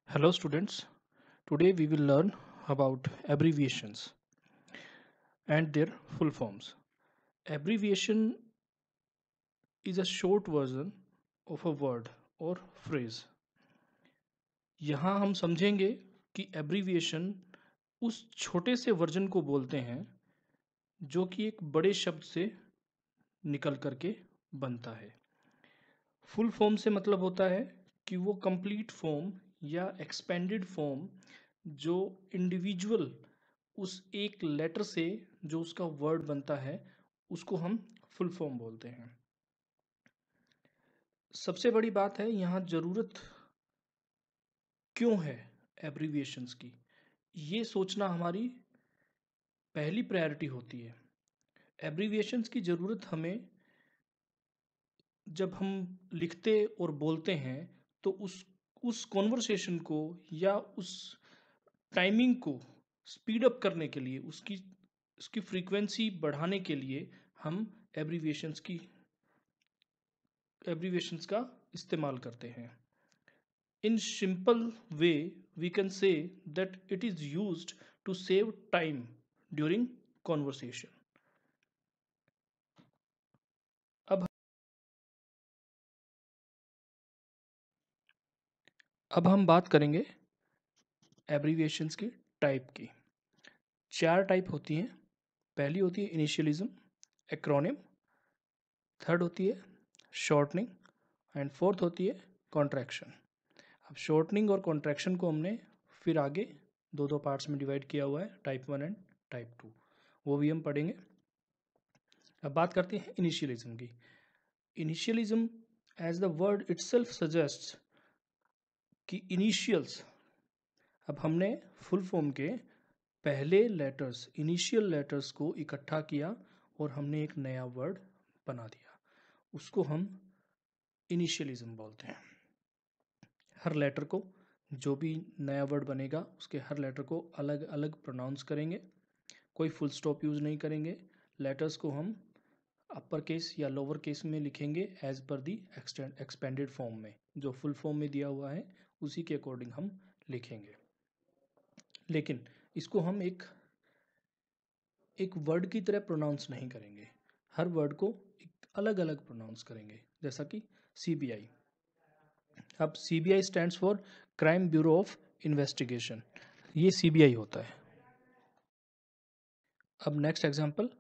Hello students, today we will learn about abbreviations and their full forms. Abbreviation is a short version of a word or phrase. यहाँ हम समझेंगे कि abbreviation उस छोटे से version को बोलते हैं जो कि एक बड़े शब्द से निकल करके बनता है। फुल फॉर्म से मतलब होता है कि वो कंप्लीट फॉर्म या एक्सपेंडेड फॉर्म जो इंडिविजुअल उस एक लेटर से जो उसका वर्ड बनता है उसको हम फुल फॉर्म बोलते हैं। सबसे बड़ी बात है यहाँ ज़रूरत क्यों है एब्रीविएशंस की, ये सोचना हमारी पहली प्रायोरिटी होती है। एब्रीविएशंस की ज़रूरत हमें जब हम लिखते और बोलते हैं तो उस कॉन्वर्सेशन को या उस टाइमिंग को स्पीड अप करने के लिए उसकी फ्रीक्वेंसी बढ़ाने के लिए हम एब्रीविएशंस का इस्तेमाल करते हैं। In simple way we can say that it is used to save time during conversation. अब अब हम बात करेंगे एब्रीविएशंस की टाइप की। 4 टाइप होती हैं। पहली होती है इनिशियलिज्म, एक्रोनिम, थर्ड होती है शॉर्टनिंग एंड फोर्थ होती है कॉन्ट्रैक्शन। अब शॉर्टनिंग और कॉन्ट्रैक्शन को हमने फिर आगे दो पार्ट्स में डिवाइड किया हुआ है, टाइप 1 एंड टाइप 2, वो भी हम पढ़ेंगे। अब बात करते हैं इनिशियलिज्म की। Initialism as the word itself suggests कि इनिशियल्स, अब हमने फुल फॉर्म के पहले लेटर्स, इनिशियल लेटर्स को इकट्ठा किया और हमने एक नया वर्ड बना दिया, उसको हम इनिशियलिज्म बोलते हैं। हर लेटर को, जो भी नया वर्ड बनेगा उसके हर लेटर को अलग अलग प्रोनाउंस करेंगे, कोई फुल स्टॉप यूज़ नहीं करेंगे। लेटर्स को हम अपर केस या लोअर केस में लिखेंगे एज पर दी एक्सपेंडेड फॉर्म में, जो फुल फॉर्म में दिया हुआ है उसी के अकॉर्डिंग हम लिखेंगे। लेकिन इसको हम एक वर्ड की तरह प्रोनाउंस नहीं करेंगे, हर वर्ड को एक अलग अलग प्रोनाउंस करेंगे। जैसा कि CBI, अब CBI stands for crime bureau of investigation, ये CBI होता है। अब next example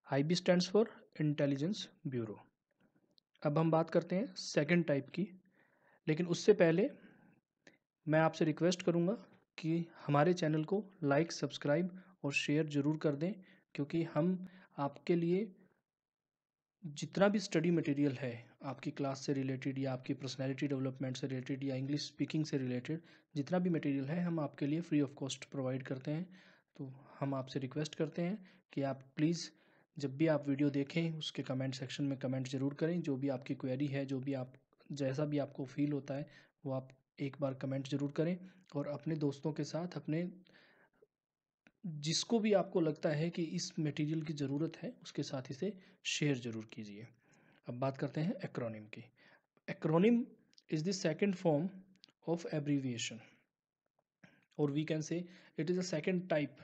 IB stands for intelligence bureau. अब हम बात करते हैं सेकंड टाइप की, लेकिन उससे पहले मैं आपसे रिक्वेस्ट करूंगा कि हमारे चैनल को लाइक, सब्सक्राइब और शेयर ज़रूर कर दें, क्योंकि हम आपके लिए जितना भी स्टडी मटेरियल है आपकी क्लास से रिलेटेड या आपकी पर्सनैलिटी डेवलपमेंट से रिलेटेड या इंग्लिश स्पीकिंग से रिलेटेड जितना भी मटेरियल है हम आपके लिए फ्री ऑफ कॉस्ट प्रोवाइड करते हैं। तो हम आपसे रिक्वेस्ट करते हैं कि आप प्लीज़ जब भी आप वीडियो देखें उसके कमेंट सेक्शन में कमेंट ज़रूर करें। जो भी आपकी क्वेरी है, जो भी आप जैसा भी आपको फील होता है वो आप एक बार कमेंट ज़रूर करें, और अपने दोस्तों के साथ, अपने जिसको भी आपको लगता है कि इस मटेरियल की ज़रूरत है उसके साथ इसे शेयर ज़रूर कीजिए। अब बात करते हैं एक्रोनिम की। Acronym is the second form of abbreviation, और we can say it is a second type.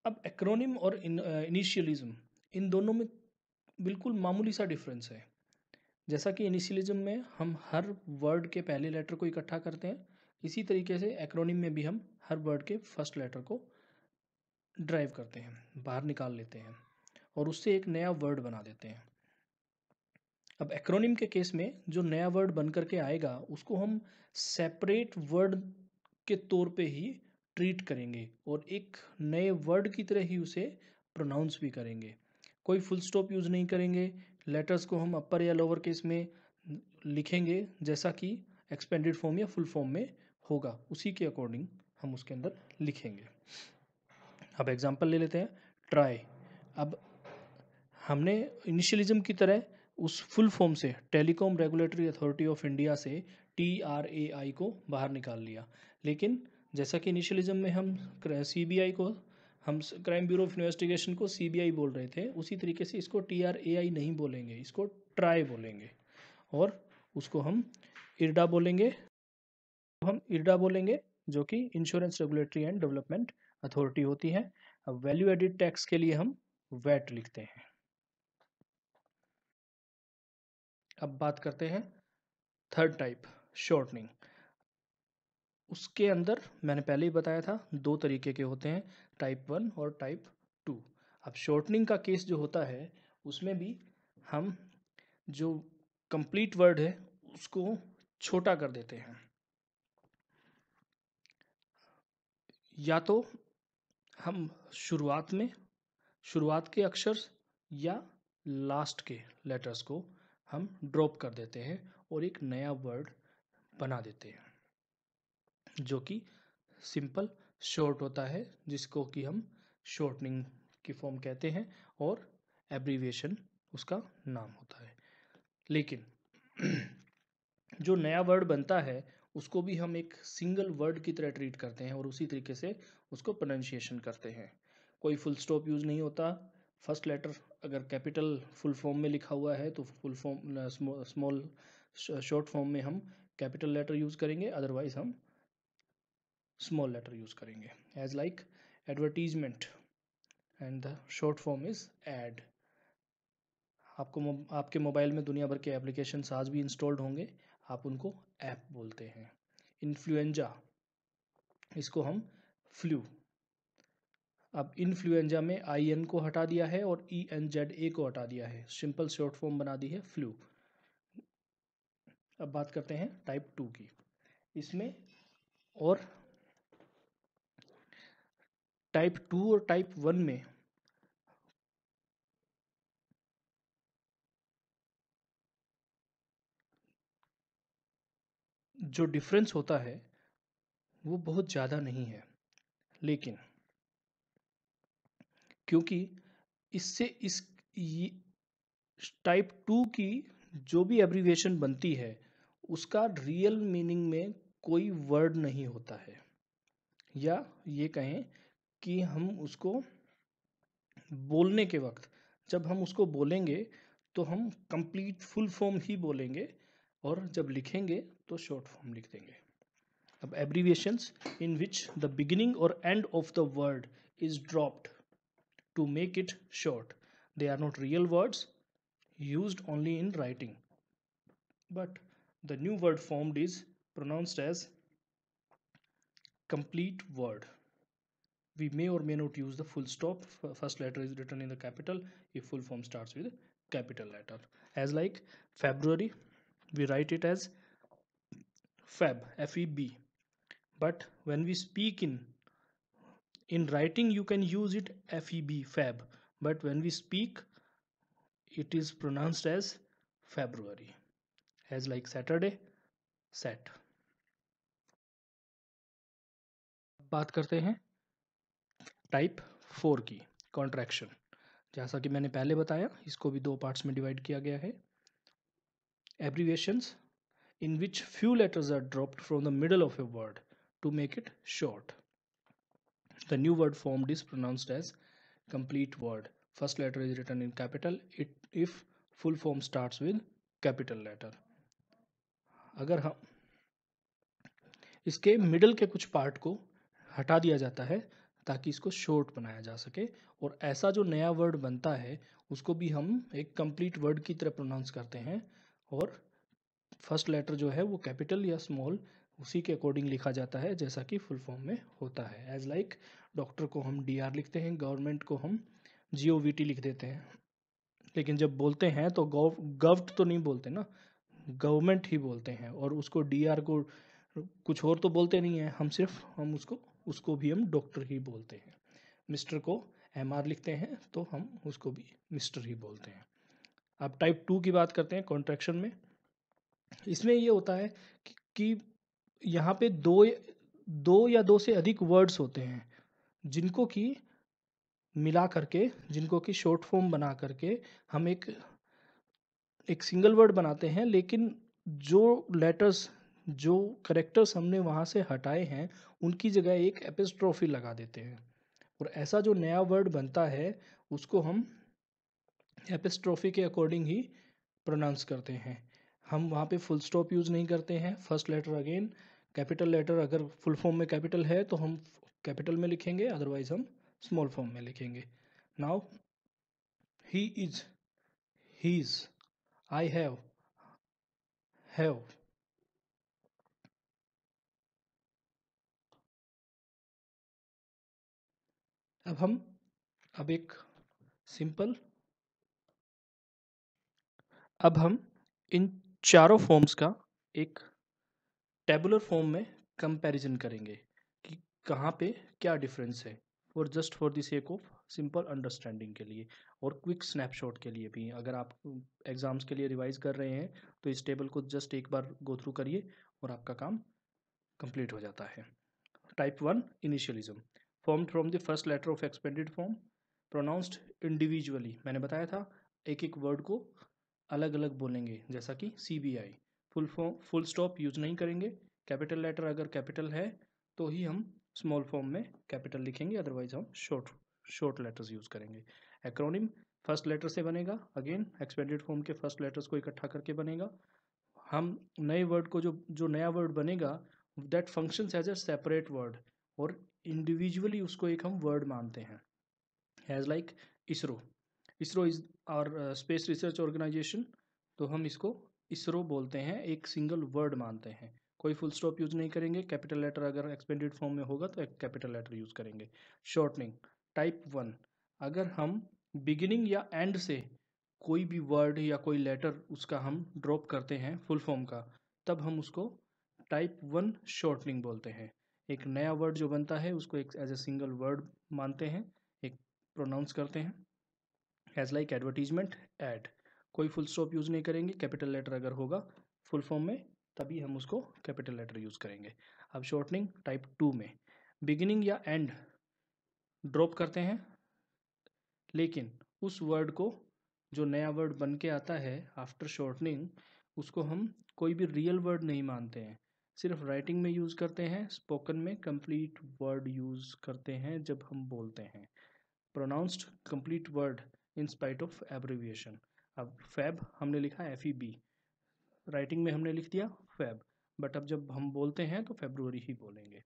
अब एक्रोनिम और इनिशियलिज्म, इन दोनों में बिल्कुल मामूली सा डिफरेंस है। जैसा कि इनिशियलिज्म में हम हर वर्ड के पहले लेटर को इकट्ठा करते हैं, इसी तरीके से एक्रोनिम में भी हम हर वर्ड के फर्स्ट लेटर को ड्राइव करते हैं, बाहर निकाल लेते हैं और उससे एक नया वर्ड बना देते हैं। अब एक्रोनिम के केस में जो नया वर्ड बन करके आएगा उसको हम सेपरेट वर्ड के तौर पे ही ट्रीट करेंगे और एक नए वर्ड की तरह ही उसे प्रोनाउंस भी करेंगे। कोई फुल स्टॉप यूज़ नहीं करेंगे, लेटर्स को हम अपर या लोअर केस में लिखेंगे जैसा कि एक्सपेंडेड फॉर्म या फुल फॉर्म में होगा, उसी के अकॉर्डिंग हम उसके अंदर लिखेंगे। अब एग्जांपल ले लेते हैं, ट्राई। अब हमने इनिशियलिज्म की तरह उस फुल फॉर्म से telecom regulatory authority of India से TRAI को बाहर निकाल लिया, लेकिन जैसा कि इनिशियलिज्म में हम CBI को, हम क्राइम ब्यूरो ऑफ इन्वेस्टिगेशन को CBI बोल रहे थे, उसी तरीके से इसको TRAI नहीं बोलेंगे, इसको ट्राई बोलेंगे और उसको हम इरडा बोलेंगे, हम इरडा बोलेंगे जो कि insurance regulatory and development authority होती है। अब वैल्यू एडिड टैक्स के लिए हम वैट लिखते हैं। अब बात करते हैं थर्ड टाइप, शॉर्टनिंग। उसके अंदर मैंने पहले ही बताया था दो तरीके के होते हैं, टाइप 1 और टाइप 2। अब शॉर्टनिंग का केस जो होता है उसमें भी हम जो कंप्लीट वर्ड है उसको छोटा कर देते हैं, या तो हम शुरुआत के अक्षर या लास्ट के लेटर्स को हम ड्रॉप कर देते हैं और एक नया वर्ड बना देते हैं जो कि सिंपल शॉर्ट होता है, जिसको कि हम शॉर्टनिंग की फॉर्म कहते हैं और एब्रीविएशन उसका नाम होता है। लेकिन जो नया वर्ड बनता है उसको भी हम एक सिंगल वर्ड की तरह ट्रीट करते हैं और उसी तरीके से उसको प्रोनाउंसिएशन करते हैं। कोई फुल स्टॉप यूज़ नहीं होता। फर्स्ट लेटर अगर कैपिटल फुल फॉर्म में लिखा हुआ है तो full form, small short form में हम कैपिटल लेटर यूज़ करेंगे, अदरवाइज हम स्मॉल लेटर यूज़ करेंगे। As like advertisement and the short form is ad. आपके मोबाइल में दुनिया भर के एप्लीकेशंस आज भी इंस्टॉल्ड होंगे, आप उनको ऐप बोलते हैं। इन्फ्लुएंजा, इसको हम फ्लू। अब इन्फ्लुएंजा में आई एन को हटा दिया है और ई एन जेड ए को हटा दिया है, सिंपल शॉर्ट फॉर्म बना दी है फ्लू। अब बात करते हैं टाइप 2 की। इसमें और टाइप 2 और टाइप 1 में जो डिफरेंस होता है वो बहुत ज़्यादा नहीं है, लेकिन क्योंकि इससे इस टाइप 2 की जो भी एब्रीविएशन बनती है उसका रियल मीनिंग में कोई वर्ड नहीं होता है, या ये कहें कि हम उसको बोलने के वक्त जब हम उसको बोलेंगे तो हम कंप्लीट फुल फॉर्म ही बोलेंगे और जब लिखेंगे तो शॉर्ट फॉर्म लिख देंगे। अब abbreviations in which the beginning और end of the word is dropped to make it short. They are not real words used only in writing, but the new word formed is pronounced as complete word. We may or may not use the full stop. First letter is written in the capital if full form starts with capital letter. As like February, we write it as Feb, F-E-B. But when we speak in writing, you can use it F-E-B, Feb. But when we speak, it is pronounced as February. As like Saturday, set. बात करते हैं type 4 की, contraction. जैसा कि मैंने पहले बताया इसको भी दो पार्ट्स में डिवाइड किया गया है। Abbreviations in which few letters are dropped from the middle of a word to make it short. The new word formed is pronounced as complete word. First letter is written in capital if full form starts with capital letter. अगर हम इसके middle के कुछ part को हटा दिया जाता है ताकि इसको शॉर्ट बनाया जा सके, और ऐसा जो नया वर्ड बनता है उसको भी हम एक कंप्लीट वर्ड की तरह प्रोनाउंस करते हैं, और फर्स्ट लेटर जो है वो कैपिटल या स्मॉल उसी के अकॉर्डिंग लिखा जाता है जैसा कि फुल फॉर्म में होता है। एज लाइक डॉक्टर को हम डी आर लिखते हैं, गवर्नमेंट को हम जी ओ वी टी लिख देते हैं, लेकिन जब बोलते हैं तो गव्ट तो नहीं बोलते ना, गवर्नमेंट ही बोलते हैं, और उसको डी आर को कुछ और तो बोलते नहीं है, हम उसको भी हम डॉक्टर ही बोलते हैं। मिस्टर को एम आर लिखते हैं तो हम उसको भी मिस्टर ही बोलते हैं। अब टाइप 2 की बात करते हैं कॉन्ट्रैक्शन में। इसमें ये होता है कि यहाँ पे दो या दो से अधिक वर्ड्स होते हैं जिनको कि मिला करके, जिनको कि शॉर्ट फॉर्म बना करके हम एक सिंगल वर्ड बनाते हैं, लेकिन जो लेटर्स, जो करेक्टर्स हमने वहाँ से हटाए हैं उनकी जगह एक एपिस्ट्रोफी लगा देते हैं, और ऐसा जो नया वर्ड बनता है उसको हम एपिस्ट्रोफी के अकॉर्डिंग ही प्रोनाउंस करते हैं। हम वहाँ पे फुल स्टॉप यूज़ नहीं करते हैं। First letter again capital letter, अगर फुल फॉर्म में कैपिटल है तो हम कैपिटल में लिखेंगे, अदरवाइज हम स्मॉल फॉर्म में लिखेंगे। Now he is, he's, I have. अब एक सिंपल, अब हम इन चारों फॉर्म्स का एक टेबुलर फॉर्म में कंपैरिजन करेंगे कि कहाँ पे क्या डिफरेंस है, और just for the sake of simple understanding के लिए और क्विक स्नैपशॉट के लिए भी। अगर आप एग्जाम्स के लिए रिवाइज कर रहे हैं तो इस टेबल को जस्ट एक बार गो थ्रू करिए और आपका काम कंप्लीट हो जाता है। Type 1 initialism, formed from the first letter of expanded form, pronounced individually. मैंने बताया था एक एक वर्ड को अलग अलग बोलेंगे, जैसा कि CBI। Full form, full stop use नहीं करेंगे। कैपिटल लेटर अगर कैपिटल है तो ही हम स्मॉल फॉर्म में कैपिटल लिखेंगे, अदरवाइज हम शॉर्ट शॉर्ट लेटर्स यूज करेंगे। एक्रोनिम फर्स्ट लेटर से बनेगा, अगेन एक्सपेंडेड फॉर्म के फर्स्ट लेटर्स को इकट्ठा करके बनेगा। हम नए वर्ड को, जो जो नया वर्ड बनेगा, that functions as a separate word, और इंडिविजुअली उसको एक हम वर्ड मानते हैं। As like ISRO, ISRO is our space research organisation, तो हम इसको इसरो बोलते हैं, एक सिंगल वर्ड मानते हैं। कोई फुल स्टॉप यूज नहीं करेंगे। कैपिटल लेटर अगर एक्सपेंडेड फॉर्म में होगा तो एक कैपिटल लेटर यूज करेंगे। शॉर्टनिंग टाइप 1, अगर हम बिगिनिंग या एंड से कोई भी वर्ड या कोई लेटर उसका हम ड्रॉप करते हैं फुल फॉर्म का, तब हम उसको टाइप 1 शॉर्टनिंग बोलते हैं। एक नया वर्ड जो बनता है उसको एक एज ए सिंगल वर्ड मानते हैं, एक प्रोनाउंस करते हैं। एज लाइक एडवर्टीजमेंट, एड, कोई फुल स्टॉप यूज नहीं करेंगे। कैपिटल लेटर अगर होगा फुल फॉर्म में तभी हम उसको कैपिटल लेटर यूज करेंगे। अब शॉर्टनिंग टाइप 2 में बिगिनिंग या एंड ड्रॉप करते हैं, लेकिन उस वर्ड को, जो नया वर्ड बन के आता है आफ्टर शॉर्टनिंग, उसको हम कोई भी रियल वर्ड नहीं मानते हैं। सिर्फ राइटिंग में यूज़ करते हैं, स्पोकन में कंप्लीट वर्ड यूज़ करते हैं जब हम बोलते हैं। Pronounced complete word in spite of abbreviation. अब फैब हमने लिखा FEB, राइटिंग में हमने लिख दिया फैब, बट अब जब हम बोलते हैं तो फेब्रुअरी ही बोलेंगे।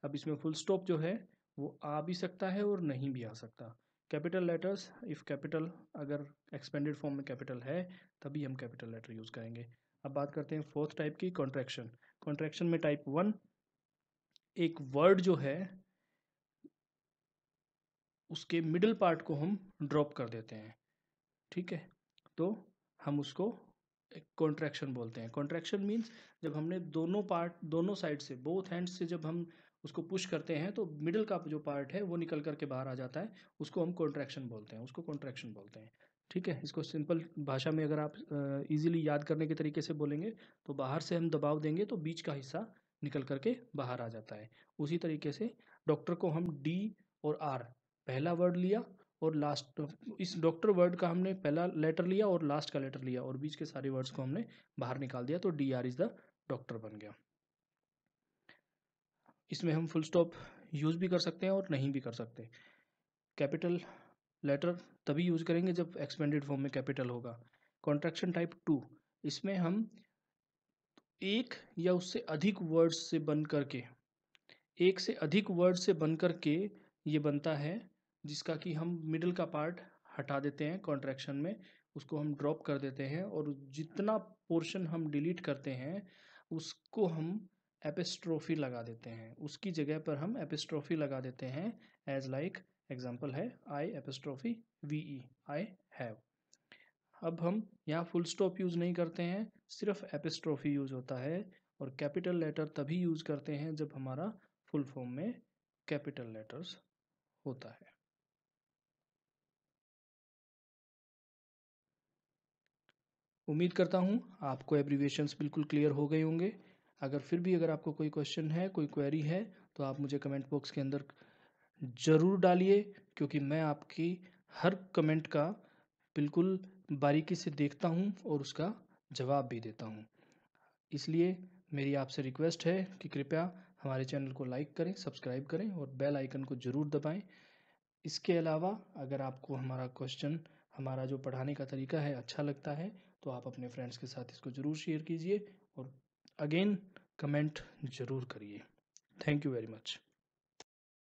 अब इसमें फुल स्टॉप जो है वो आ भी सकता है और नहीं भी आ सकता। कैपिटल लेटर्स, इफ़ कैपिटल अगर एक्सपेंडेड फॉर्म में कैपिटल है तभी हम कैपिटल लेटर यूज़ करेंगे। अब बात करते हैं फोर्थ टाइप की, कॉन्ट्रैक्शन। कॉन्ट्रैक्शन में टाइप 1, एक वर्ड जो है उसके मिडिल पार्ट को हम ड्रॉप कर देते हैं, ठीक है, तो हम उसको एक कॉन्ट्रैक्शन बोलते हैं। कॉन्ट्रैक्शन मीन्स जब हमने दोनों पार्ट, दोनों साइड से, बोथ हैंड्स से जब हम उसको पुश करते हैं तो मिडिल का जो पार्ट है वो निकल करके बाहर आ जाता है, उसको हम कॉन्ट्रैक्शन बोलते हैं, उसको कॉन्ट्रैक्शन बोलते हैं। ठीक है, इसको सिंपल भाषा में अगर आप इजीली याद करने के तरीके से बोलेंगे तो बाहर से हम दबाव देंगे तो बीच का हिस्सा निकल करके बाहर आ जाता है। उसी तरीके से डॉक्टर को हम D और R, पहला वर्ड लिया और लास्ट, इस डॉक्टर वर्ड का हमने पहला लेटर लिया और लास्ट का लेटर लिया और बीच के सारे वर्ड्स को हमने बाहर निकाल दिया, तो DR इज द डॉक्टर बन गया। इसमें हम फुल स्टॉप यूज भी कर सकते हैं और नहीं भी कर सकते। कैपिटल लेटर तभी यूज करेंगे जब एक्सपेंडेड फॉर्म में कैपिटल होगा। कॉन्ट्रैक्शन टाइप 2, इसमें हम एक या उससे अधिक वर्ड्स से बन करके, एक से अधिक वर्ड से बन करके ये बनता है, जिसका कि हम मिडिल का पार्ट हटा देते हैं कॉन्ट्रैक्शन में, उसको हम ड्रॉप कर देते हैं और जितना पोर्शन हम डिलीट करते हैं उसको हम एपिस्ट्रोफी लगा देते हैं, उसकी जगह पर हम एपिस्ट्रोफी लगा देते हैं। एज लाइक एग्जांपल है आई एपिस्ट्रोफी VE, आई हैव। अब हम यहाँ फुल स्टॉप यूज़ नहीं करते हैं, सिर्फ एपिस्ट्रोफी यूज़ होता है, और कैपिटल लेटर तभी यूज़ करते हैं जब हमारा फुल फॉर्म में कैपिटल लेटर्स होता है। उम्मीद करता हूँ आपको एब्रीविएशंस बिल्कुल क्लियर हो गए होंगे। अगर फिर भी अगर आपको कोई क्वेश्चन है, कोई क्वेरी है, तो आप मुझे कमेंट बॉक्स के अंदर ज़रूर डालिए, क्योंकि मैं आपकी हर कमेंट का बिल्कुल बारीकी से देखता हूँ और उसका जवाब भी देता हूँ। इसलिए मेरी आपसे रिक्वेस्ट है कि कृपया हमारे चैनल को लाइक करें, सब्सक्राइब करें और बेल आइकन को ज़रूर दबाएं। इसके अलावा अगर आपको हमारा क्वेश्चन, हमारा जो पढ़ाने का तरीका है अच्छा लगता है तो आप अपने फ्रेंड्स के साथ इसको ज़रूर शेयर कीजिए और अगेन कमेंट ज़रूर करिए। Thank you very much.